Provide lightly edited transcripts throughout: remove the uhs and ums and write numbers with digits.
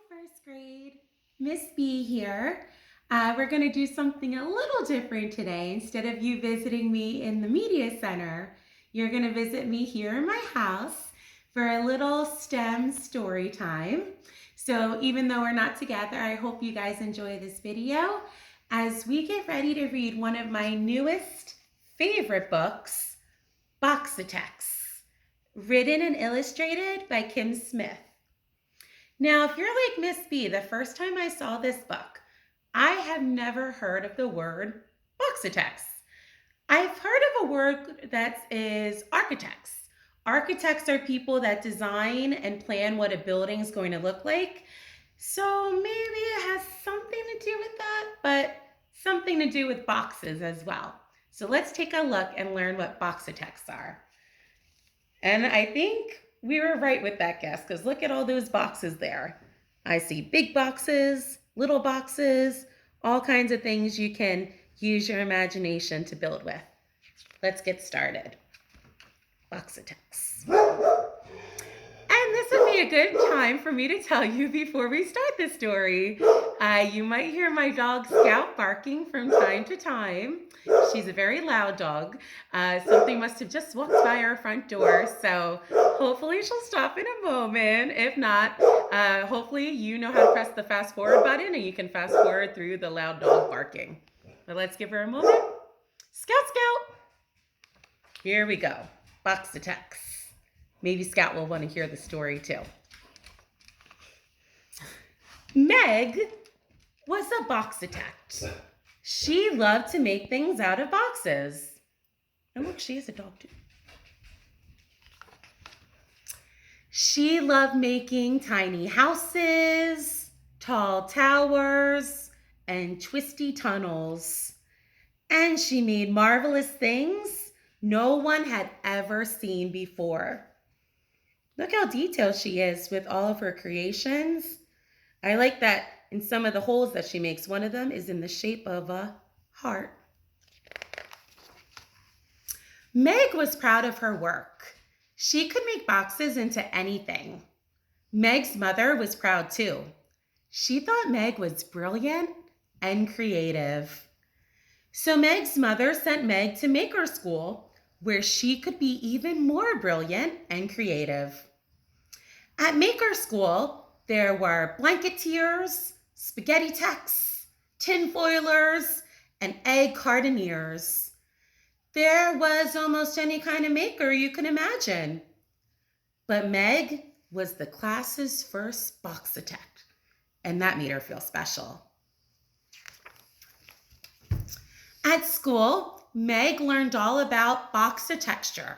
first grade. Miss B here. We're going to do something a little different today. Instead of you visiting me in the media center, you're going to visit me here in my house for a little STEM story time. So even though we're not together, I hope you guys enjoy this video as we get ready to read one of my newest favorite books, Boxitects, written and illustrated by Kim Smith. Now, if you're like Miss B, the first time I saw this book, I have never heard of the word Boxitects. I've heard of a word that is architects. Architects are people that design and plan what a building is going to look like. So maybe it has something to do with that, but something to do with boxes as well. So let's take a look and learn what Boxitects are. And I think we were right with that guess because look at all those boxes there. I see big boxes, little boxes, all kinds of things you can use your imagination to build with. Let's get started. Boxitects. And this would be a good time for me to tell you before we start the story. You might hear my dog Scout barking from time to time. She's a very loud dog. Something must have just walked by our front door, so hopefully she'll stop in a moment. If not, hopefully you know how to press the fast forward button and you can fast forward through the loud dog barking. But let's give her a moment. Scout, Scout. Here we go. Boxitects. Maybe Scout will want to hear the story too. Meg was a Boxitect. She loved to make things out of boxes. And look, she is a dog too. She loved making tiny houses, tall towers, and twisty tunnels. And she made marvelous things no one had ever seen before. Look how detailed she is with all of her creations. I like that in some of the holes that she makes, one of them is in the shape of a heart. Meg was proud of her work. She could make boxes into anything. Meg's mother was proud too. She thought Meg was brilliant and creative. So Meg's mother sent Meg to maker school where she could be even more brilliant and creative. At maker school, there were blanketeers, spaghetti-techs, tinfoilers, and egg cartoneers. There was almost any kind of maker you can imagine. But Meg was the class's first Boxitect, and that made her feel special. At school, Meg learned all about Boxitecture.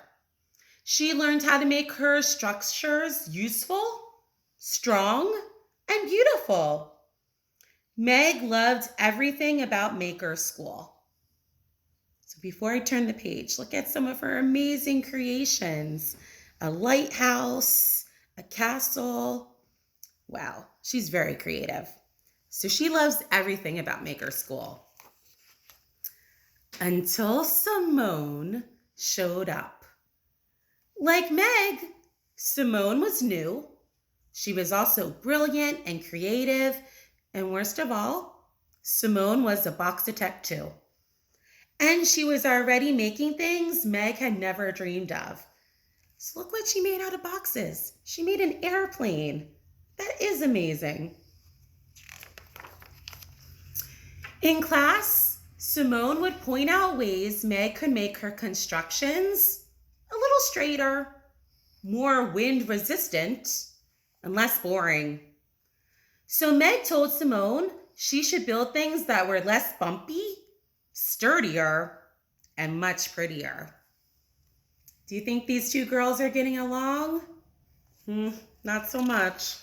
She learned how to make her structures useful, strong, and beautiful. Meg loved everything about maker school. So before I turn the page, look at some of her amazing creations. A lighthouse, a castle. Wow, she's very creative. So she loves everything about maker school. Until Simone showed up. Like Meg, Simone was new. She was also brilliant and creative. And worst of all, Simone was a Boxitect too. And she was already making things Meg had never dreamed of. So look what she made out of boxes. She made an airplane. That is amazing. In class, Simone would point out ways Meg could make her constructions a little straighter, more wind resistant, and less boring. So Meg told Simone she should build things that were less bumpy, sturdier, and much prettier. Do you think these two girls are getting along? Not so much.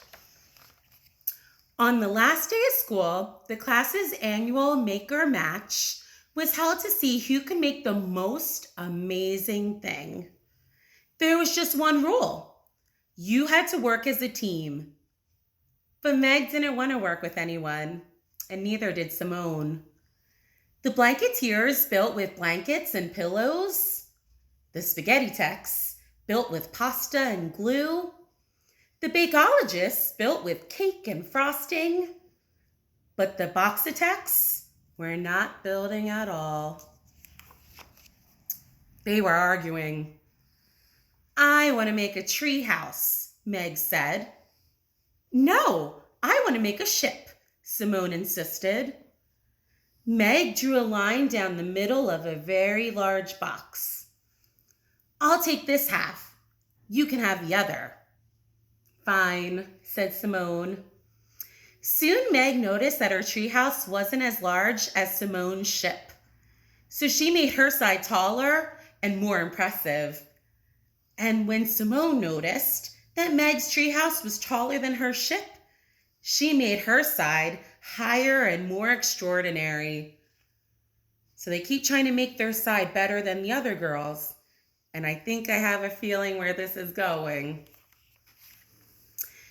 On the last day of school, the class's annual maker match was held to see who could make the most amazing thing. There was just one rule. You had to work as a team. But Meg didn't want to work with anyone, and neither did Simone. The blanketeers built with blankets and pillows. The spaghetti-techs built with pasta and glue. The Bakeologists built with cake and frosting, but the Boxitects were not building at all. They were arguing. I want to make a tree house, Meg said. No, I want to make a ship, Simone insisted. Meg drew a line down the middle of a very large box. I'll take this half. You can have the other. Fine, said Simone. Soon Meg noticed that her treehouse wasn't as large as Simone's ship, so she made her side taller and more impressive. And when Simone noticed that Meg's treehouse was taller than her ship, she made her side higher and more extraordinary. So they keep trying to make their side better than the other girls, and I think I have a feeling where this is going.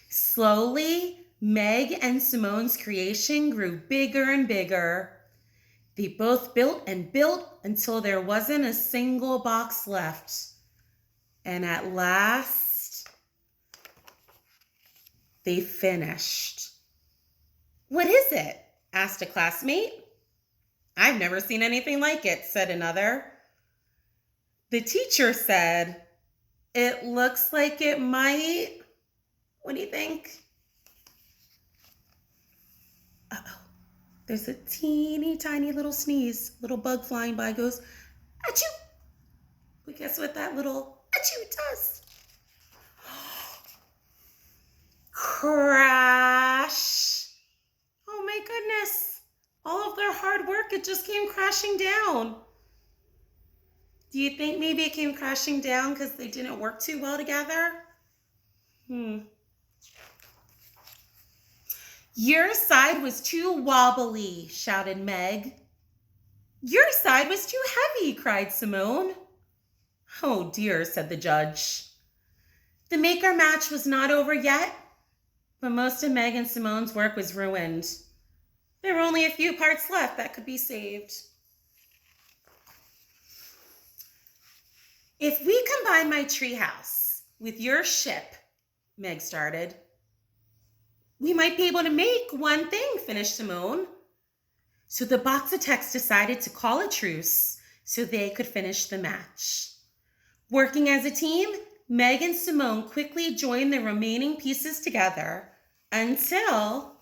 Slowly, Meg and Simone's creation grew bigger and bigger. They both built and built until there wasn't a single box left. And at last, they finished. What is it? Asked a classmate. I've never seen anything like it, said another. The teacher said, it looks like it might. What do you think? Uh-oh. There's a teeny tiny little sneeze. Little bug flying by goes, achoo. But guess what that little achoo does? Crash. Oh my goodness. All of their hard work, it just came crashing down. Do you think maybe it came crashing down because they didn't work too well together? Your side was too wobbly, shouted Meg. Your side was too heavy, cried Simone. Oh dear, said the judge. The maker match was not over yet, but most of Meg and Simone's work was ruined. There were only a few parts left that could be saved. If we combine my treehouse with your ship, Meg started, we might be able to make one thing, finished Simone. So the Boxitects decided to call a truce so they could finish the match. Working as a team, Meg and Simone quickly joined the remaining pieces together until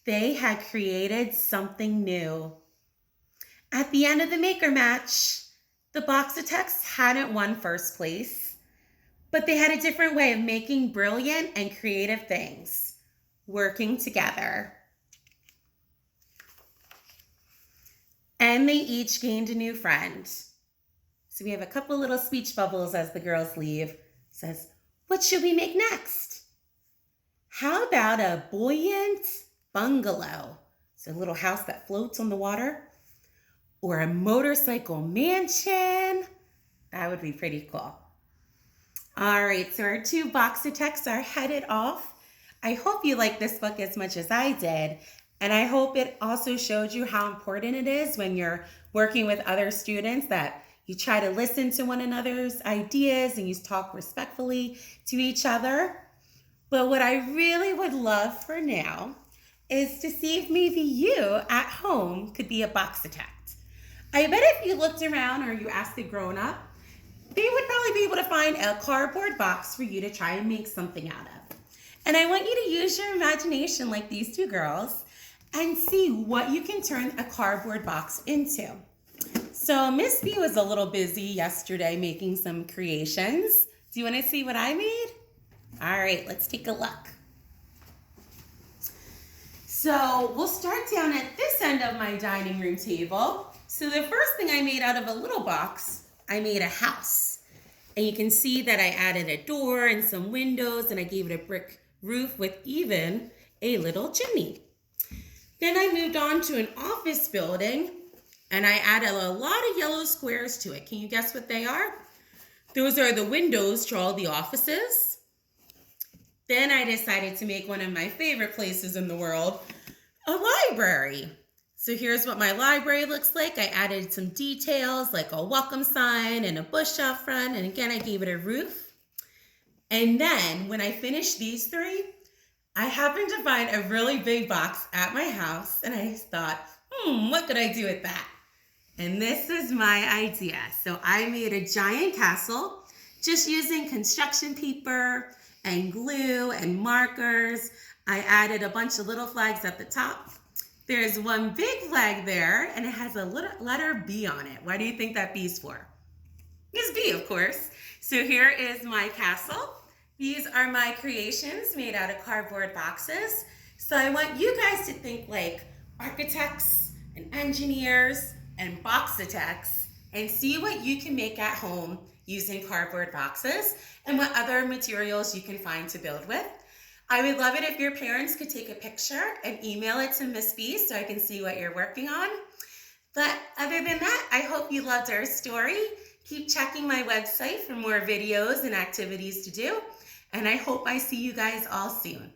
they had created something new. At the end of the maker match, the Boxitects hadn't won first place, but they had a different way of making brilliant and creative things, working together. And they each gained a new friend. So we have a couple little speech bubbles as the girls leave. It says, what should we make next? How about a buoyant bungalow? So a little house that floats on the water. Or a motorcycle mansion. That would be pretty cool. All right, so our two Boxitects are headed off. I hope you like this book as much as I did. And I hope it also showed you how important it is when you're working with other students that you try to listen to one another's ideas and you talk respectfully to each other. But what I really would love for now is to see if maybe you at home could be a Boxitect. I bet if you looked around or you asked a grown-up, they would probably be able to find a cardboard box for you to try and make something out of. And I want you to use your imagination like these two girls and see what you can turn a cardboard box into. So Miss B was a little busy yesterday making some creations. Do you want to see what I made? All right, let's take a look. So we'll start down at this end of my dining room table. So the first thing I made out of a little box, I made a house. And you can see that I added a door and some windows and I gave it a brick roof with even a little chimney. Then I moved on to an office building and I added a lot of yellow squares to it. Can you guess what they are? Those are the windows to all the offices. Then I decided to make one of my favorite places in the world, a library. So here's what my library looks like. I added some details like a welcome sign and a bush out front. And again, I gave it a roof. And then when I finish these three, I happened to find a really big box at my house, and I thought, what could I do with that? And this is my idea. So I made a giant castle just using construction paper and glue and markers. I added a bunch of little flags at the top. There's one big flag there, and it has a little letter B on it. Why do you think that B's for? It's B, of course. So here is my castle. These are my creations made out of cardboard boxes. So I want you guys to think like architects and engineers and Boxitects and see what you can make at home using cardboard boxes and what other materials you can find to build with. I would love it if your parents could take a picture and email it to Miss B so I can see what you're working on. But other than that, I hope you loved our story. Keep checking my website for more videos and activities to do. And I hope I see you guys all soon.